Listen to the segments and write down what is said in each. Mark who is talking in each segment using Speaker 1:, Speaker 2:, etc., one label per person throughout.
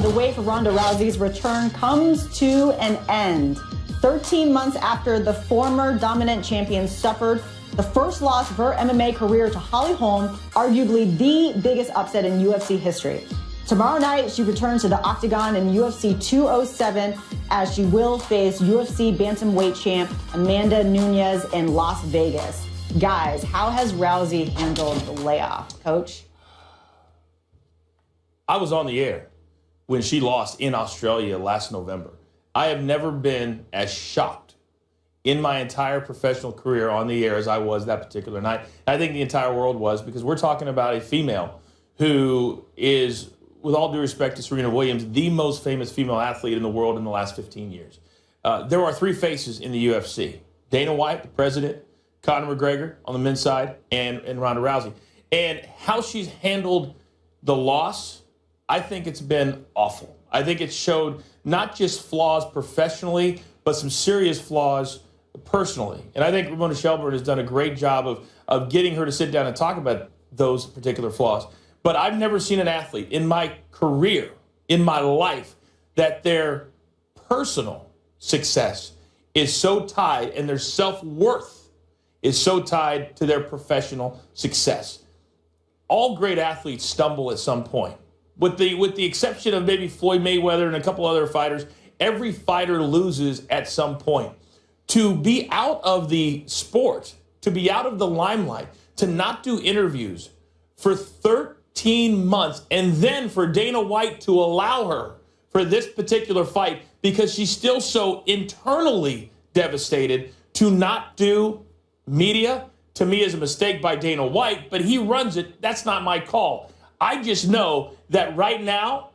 Speaker 1: the wait for Ronda Rousey's return comes to an end. 13 months after the former dominant champion suffered the first loss of her MMA career to Holly Holm, arguably the biggest upset in UFC history. Tomorrow night, she returns to the Octagon in UFC 207 as she will face UFC bantamweight champ Amanda Nunes in Las Vegas. Guys, how has Rousey handled the layoff, Coach?
Speaker 2: I was on the air when she lost in Australia last November. I have never been as shocked in my entire professional career on the air as I was that particular night. I think the entire world was, because we're talking about a female who is, with all due respect to Serena Williams, the most famous female athlete in the world in the last 15 years. There are three faces in the UFC. Dana White, the president, Conor McGregor on the men's side, and Ronda Rousey. And how she's handled the loss, I think it's been awful. I think it showed not just flaws professionally, but some serious flaws personally. And I think Ramona Shelburne has done a great job of getting her to sit down and talk about those particular flaws. But I've never seen an athlete in my career, in my life, that their personal success is so tied and their self-worth is so tied to their professional success. All great athletes stumble at some point. With the exception of maybe Floyd Mayweather and a couple other fighters, every fighter loses at some point. To be out of the sport, to be out of the limelight, to not do interviews for 13 months, and then for Dana White to allow her for this particular fight because she's still so internally devastated to not do media, to me is a mistake by Dana White, but he runs it. That's not my call. I just know that right now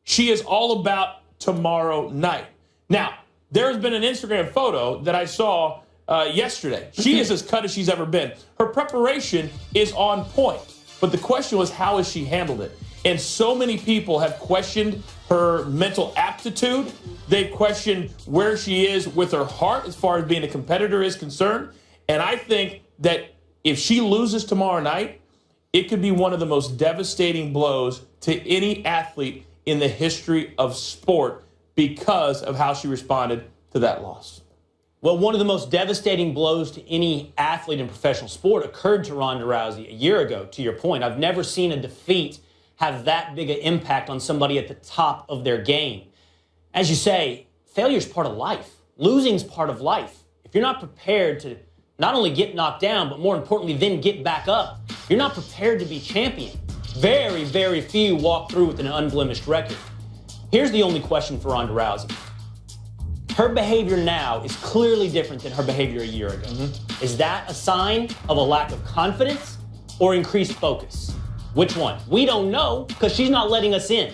Speaker 2: she is all about tomorrow night. Now, there's been an Instagram photo that I saw yesterday. She is as cut as she's ever been. Her preparation is on point. But the question was, how has she handled it? And so many people have questioned her mental aptitude. They've questioned where she is with her heart as far as being a competitor is concerned. And I think that if she loses tomorrow night, it could be one of the most devastating blows to any athlete in the history of sport because of how she responded to that loss.
Speaker 3: Well, one of the most devastating blows to any athlete in professional sport occurred to Ronda Rousey a year ago, to your point. I've never seen a defeat have that big an impact on somebody at the top of their game. As you say, failure's part of life. Losing's part of life. If you're not prepared to not only get knocked down, but more importantly, then get back up, you're not prepared to be champion. Very, very few walk through with an unblemished record. Here's the only question for Ronda Rousey. Her behavior now is clearly different than her behavior a year ago. Is that a sign of a lack of confidence or increased focus? Which one? We don't know because she's not letting us in.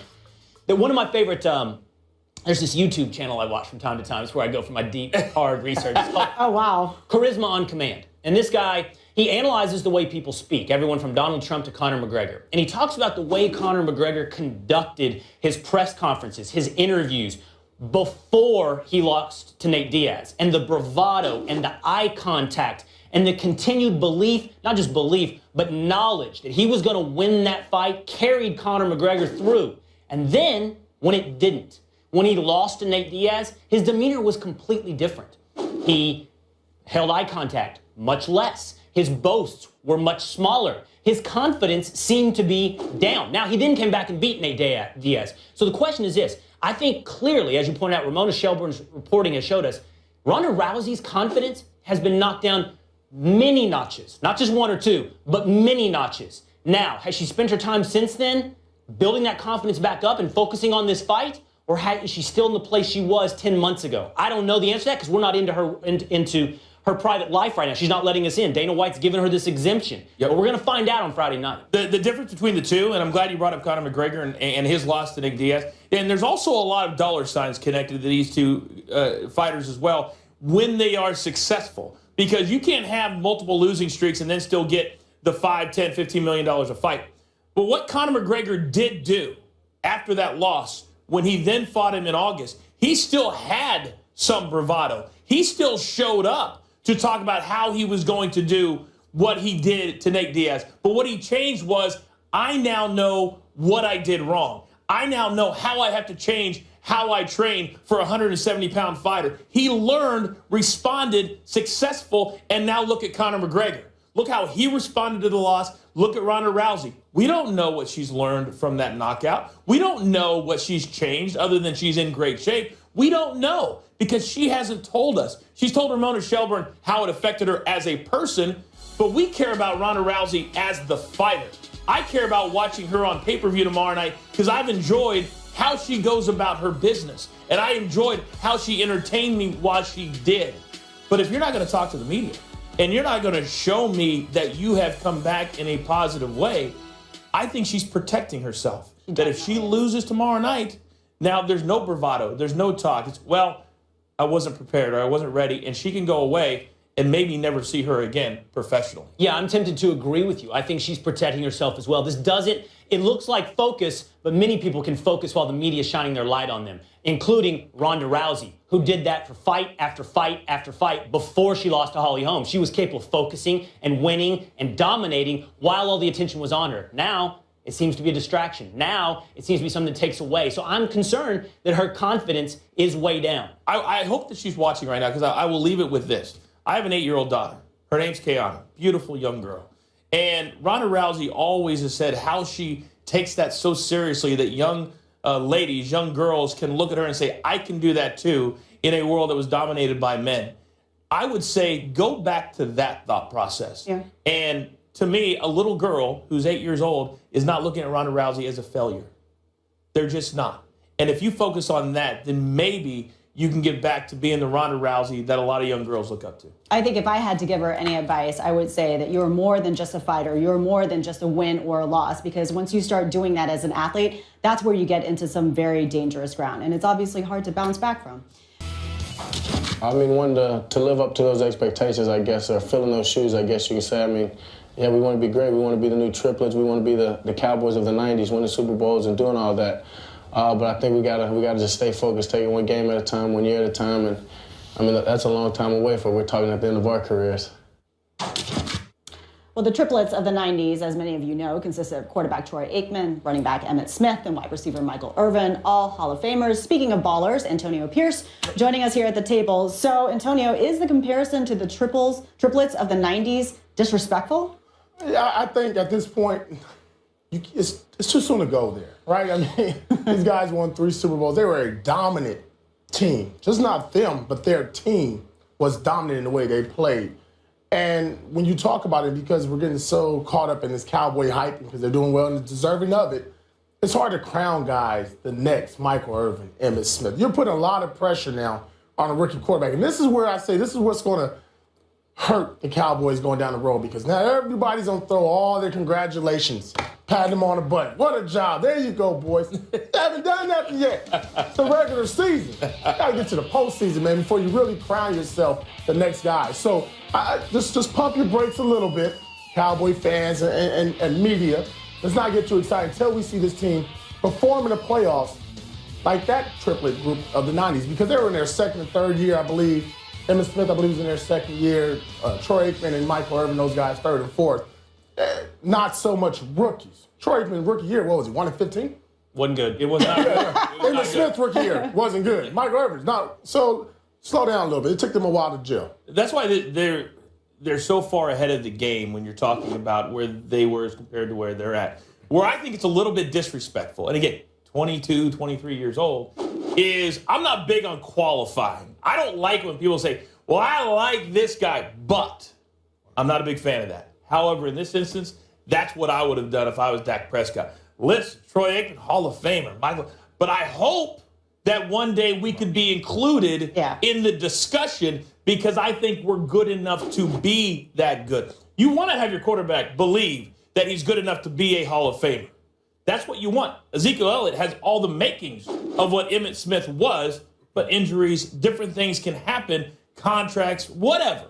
Speaker 3: One of my favorite, there's this YouTube channel I watch from time to time. It's where I go for my deep, hard research. It's called
Speaker 1: Oh, wow.
Speaker 3: Charisma on Command. And this guy, he analyzes the way people speak, everyone from Donald Trump to Conor McGregor. And he talks about the way Conor McGregor conducted his press conferences, his interviews, before he lost to Nate Diaz, and the bravado and the eye contact and the continued belief, not just belief, but knowledge that he was going to win that fight carried Conor McGregor through. And then when it didn't, when he lost to Nate Diaz, his demeanor was completely different. He held eye contact much less. His boasts were much smaller. His confidence seemed to be down. Now, he then came back and beat Nate Diaz. So the question is this. I think clearly, as you pointed out, Ramona Shelburne's reporting has showed us, Ronda Rousey's confidence has been knocked down many notches. Not just one or two, but many notches. Now, has she spent her time since then building that confidence back up and focusing on this fight? Or is she still in the place she was 10 months ago? I don't know the answer to that because we're not into her private life right now. She's not letting us in. Dana White's giving her this exemption.
Speaker 2: Yep.
Speaker 3: But we're going to find out on Friday night.
Speaker 2: The difference between the two, and I'm glad you brought up Conor McGregor and his loss to Nick Diaz, and there's also a lot of dollar signs connected to these two fighters as well when they are successful. Because you can't have multiple losing streaks and then still get the $5, $10, $15 million a fight. But what Conor McGregor did do after that loss, when he then fought him in August, he still had some bravado. He still showed up to talk about how he was going to do what he did to Nate Diaz. But what he changed was, I now know what I did wrong. I now know how I have to change how I train for a 170-pound fighter. He learned, responded, successful, and now look at Conor McGregor. Look how he responded to the loss. Look at Ronda Rousey. We don't know what she's learned from that knockout. We don't know what she's changed other than she's in great shape. We don't know because she hasn't told us. She's told Ramona Shelburne how it affected her as a person, but we care about Ronda Rousey as the fighter. I care about watching her on pay-per-view tomorrow night because I've enjoyed how she goes about her business, and I enjoyed how she entertained me while she did. But if you're not going to talk to the media, and you're not going to show me that you have come back in a positive way, I think she's protecting herself. That if she loses tomorrow night, now there's no bravado, there's no talk. It's, well, I wasn't prepared or I wasn't ready, and she can go away and maybe never see her again professionally.
Speaker 3: Yeah, I'm tempted to agree with you. I think she's protecting herself as well. This doesn't, it looks like focus, but many people can focus while the media is shining their light on them, including Ronda Rousey, who did that for fight after fight after fight before she lost to Holly Holm. She was capable of focusing and winning and dominating while all the attention was on her. Now, it seems to be a distraction. Now, it seems to be something that takes away. So I'm concerned that her confidence is way down.
Speaker 2: I hope that she's watching right now because I will leave it with this. I have an 8-year-old daughter. Her name's Kayana. Beautiful young girl. And Ronda Rousey always has said how she takes that so seriously that young ladies, young girls can look at her and say, I can do that too in a world that was dominated by men. I would say go back to that thought process. Yeah. And to me, a little girl who's 8 years old is not looking at Ronda Rousey as a failure. They're just not. And if you focus on that, then maybe you can get back to being the Ronda Rousey that a lot of young girls look up to.
Speaker 1: I think if I had to give her any advice, I would say that you're more than just a fighter. You're more than just a win or a loss, because once you start doing that as an athlete, that's where you get into some very dangerous ground. And it's obviously hard to bounce back from.
Speaker 4: I mean, to live up to those expectations, I guess, or fill in those shoes, I guess you could say. I mean, yeah, we want to be great. We want to be the new triplets. We want to be the Cowboys of the 90s, winning Super Bowls and doing all that. But I think we gotta just stay focused, take it one game at a time, 1 year at a time, and I mean that's a long time away from we're talking at the end of our careers.
Speaker 1: Well, the triplets of the 90s, as many of you know, consisted of quarterback Troy Aikman, running back Emmitt Smith, and wide receiver Michael Irvin, all Hall of Famers. Speaking of ballers, Antonio Pierce joining us here at the table. So, Antonio, is the comparison to the triplets of the 90s disrespectful?
Speaker 5: Yeah, I think at this point, it's too soon to go there, right? I mean, these guys won 3 Super Bowls. They were a dominant team. Just not them, but their team was dominant in the way they played. And when you talk about it, because we're getting so caught up in this Cowboy hype because they're doing well and they're deserving of it, it's hard to crown guys the next Michael Irvin, Emmitt Smith. You're putting a lot of pressure now on a rookie quarterback. And this is where I say this is what's going to hurt the Cowboys going down the road, because now everybody's going to throw all their congratulations, pat them on the butt. What a job. There you go, boys. They haven't done nothing yet. It's the regular season. You got to get to the postseason, man, before you really crown yourself the next guy. So just pump your brakes a little bit, Cowboy fans and media. Let's not get too excited until we see this team perform in the playoffs like that triplet group of the 90s, because they were in their second and third year, I believe. Emmitt Smith, I believe, was in their second year. Troy Aikman and Michael Irvin, those guys, third and fourth. Not so much rookies. Troy Aikman, rookie year, what was he, 1-15?
Speaker 2: Wasn't good. It was not good.
Speaker 5: Emmitt Smith, rookie year, wasn't good. Michael Irvin's not. So slow down a little bit. It took them a while to gel.
Speaker 2: That's why they're so far ahead of the game when you're talking about where they were as compared to where they're at. Where I think it's a little bit disrespectful, and again, 22, 23 years old, is I'm not big on qualifying. I don't like when people say, well, I like this guy, but I'm not a big fan of that. However, in this instance, that's what I would have done if I was Dak Prescott. Listen, Troy Aikman, Hall of Famer, Michael, but I hope that one day we could be included in the discussion, because I think we're good enough to be that good. You want to have your quarterback believe that he's good enough to be a Hall of Famer. That's what you want. Ezekiel Elliott has all the makings of what Emmitt Smith was, but injuries, different things can happen, contracts, whatever.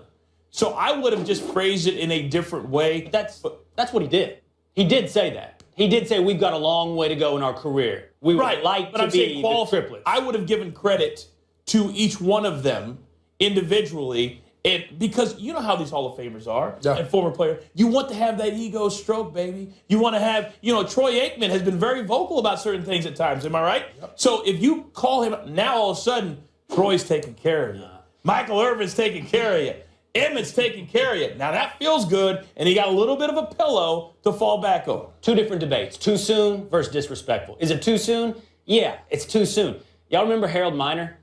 Speaker 2: So I would have just phrased it in a different way.
Speaker 3: That's what he did. He did say that. He did say we've got a long way to go in our career. We would like to be the triplets.
Speaker 2: I would have given credit to each one of them individually And because you know how these Hall of Famers are
Speaker 5: Yeah.
Speaker 2: and former players, you want to have that ego stroke, baby. You want to have, Troy Aikman has been very vocal about certain things at times. Am I right? Yep. So if you call him, now all of a sudden, Troy's taking care of you. Michael Irvin's taking care of you. Emmett's taking care of you. Now that feels good, and he got a little bit of a pillow to fall back on.
Speaker 3: Two different debates. Too soon versus disrespectful. Is it too soon? Yeah, it's too soon. Y'all remember Harold Miner?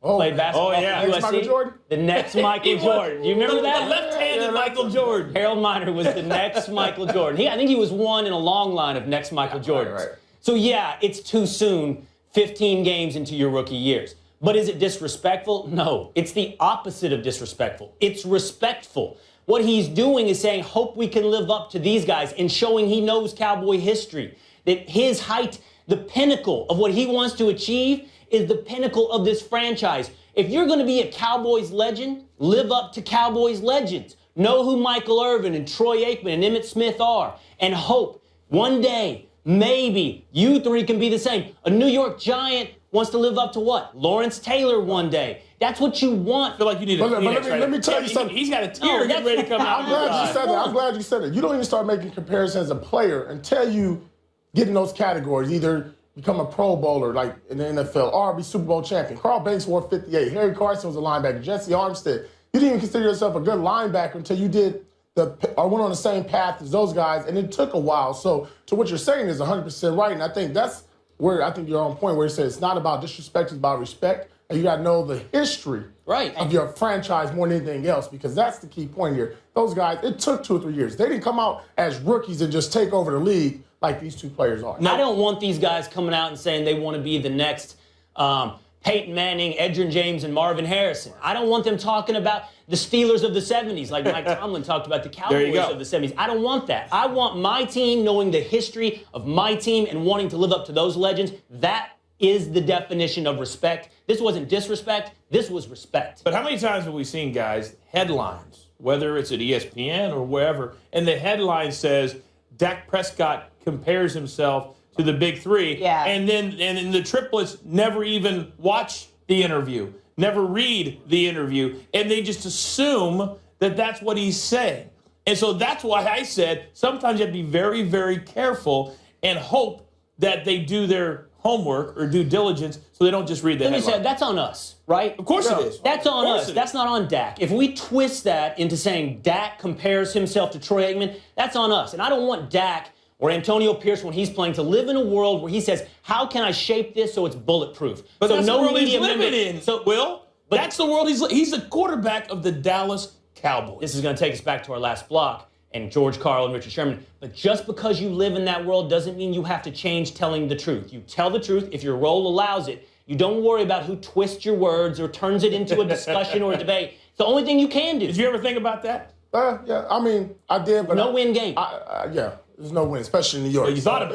Speaker 3: Played basketball
Speaker 2: Oh, yeah.
Speaker 3: for
Speaker 5: Next
Speaker 3: USC?
Speaker 5: Michael Jordan?
Speaker 3: The next Michael Jordan. You remember that?
Speaker 2: The left-handed Michael Jordan.
Speaker 3: Harold Miner was the next Michael Jordan. I think he was one in a long line of next Michael Jordans.
Speaker 5: Right.
Speaker 3: So, yeah, it's too soon 15 games into your rookie years. But is it disrespectful? No. It's the opposite of disrespectful. It's respectful. What he's doing is saying, hope we can live up to these guys and showing he knows Cowboy history. That his height, the pinnacle of what he wants to achieve is the pinnacle of this franchise. If you're going to be a Cowboys legend, live up to Cowboys legends. Know who Michael Irvin and Troy Aikman and Emmitt Smith are, and hope one day, maybe, you three can be the same. A New York Giant wants to live up to what? Lawrence Taylor one day. That's what you want.
Speaker 2: I feel like you need to.
Speaker 5: Let me tell you something.
Speaker 2: He's got a tear getting ready to come out.
Speaker 5: I'm glad you said that. I'm glad you said it. You don't even start making comparisons as a player until you get in those categories. Either become a Pro Bowler like in the NFL or be Super Bowl champion. Carl Banks wore 58. Harry Carson was a linebacker. Jesse Armstead. You didn't even consider yourself a good linebacker until you did or went on the same path as those guys, and it took a while. So to what you're saying is 100% right, and I think that's where I think you're on point where you say it's not about disrespect, it's about respect, and you got to know the history of your franchise more than anything else, because that's the key point here. Those guys, it took 2 or 3 years. They didn't come out as rookies and just take over the league like these two players are.
Speaker 3: I don't want these guys coming out and saying they want to be the next Peyton Manning, Edgerrin James, and Marvin Harrison. I don't want them talking about the Steelers of the 70s like Mike Tomlin talked about the Cowboys of the 70s. I don't want that. I want my team knowing the history of my team and wanting to live up to those legends. That is the definition of respect. This wasn't disrespect. This was respect.
Speaker 2: But how many times have we seen guys, headlines, whether it's at ESPN or wherever, and the headline says, Dak Prescott compares himself to the big three, and then the triplets never even watch the interview, never read the interview, and they just assume that that's what he's saying. And so that's why I said sometimes you have to be very, very careful and hope that they do their homework or due diligence so they don't just read the headline.
Speaker 3: Let me say, that's on us, right?
Speaker 2: Of course it is.
Speaker 3: That's on us. That's not on Dak. If we twist that into saying Dak compares himself to Troy Aikman, that's on us. And I don't want Dak or Antonio Pierce, when he's playing, to live in a world where he says, how can I shape this so it's bulletproof?
Speaker 2: But
Speaker 3: so
Speaker 2: that's
Speaker 3: no
Speaker 2: the world he's
Speaker 3: media
Speaker 2: living in, Will. But that's the world he's the quarterback of the Dallas Cowboys.
Speaker 3: This is going to take us back to our last block and George Karl and Richard Sherman. But just because you live in that world doesn't mean you have to change telling the truth. You tell the truth if your role allows it. You don't worry about who twists your words or turns it into a discussion or a debate. It's the only thing you can do.
Speaker 2: Did you ever think about that?
Speaker 5: Yeah, I mean, I did, but
Speaker 3: win game.
Speaker 5: Yeah. There's no win, especially in New York.
Speaker 2: But you thought about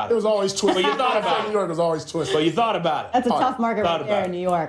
Speaker 2: it.
Speaker 5: It was always twisted.
Speaker 2: But you thought about it.
Speaker 5: New York was always twisted.
Speaker 2: But you thought about it.
Speaker 1: That's a tough market right there in New York.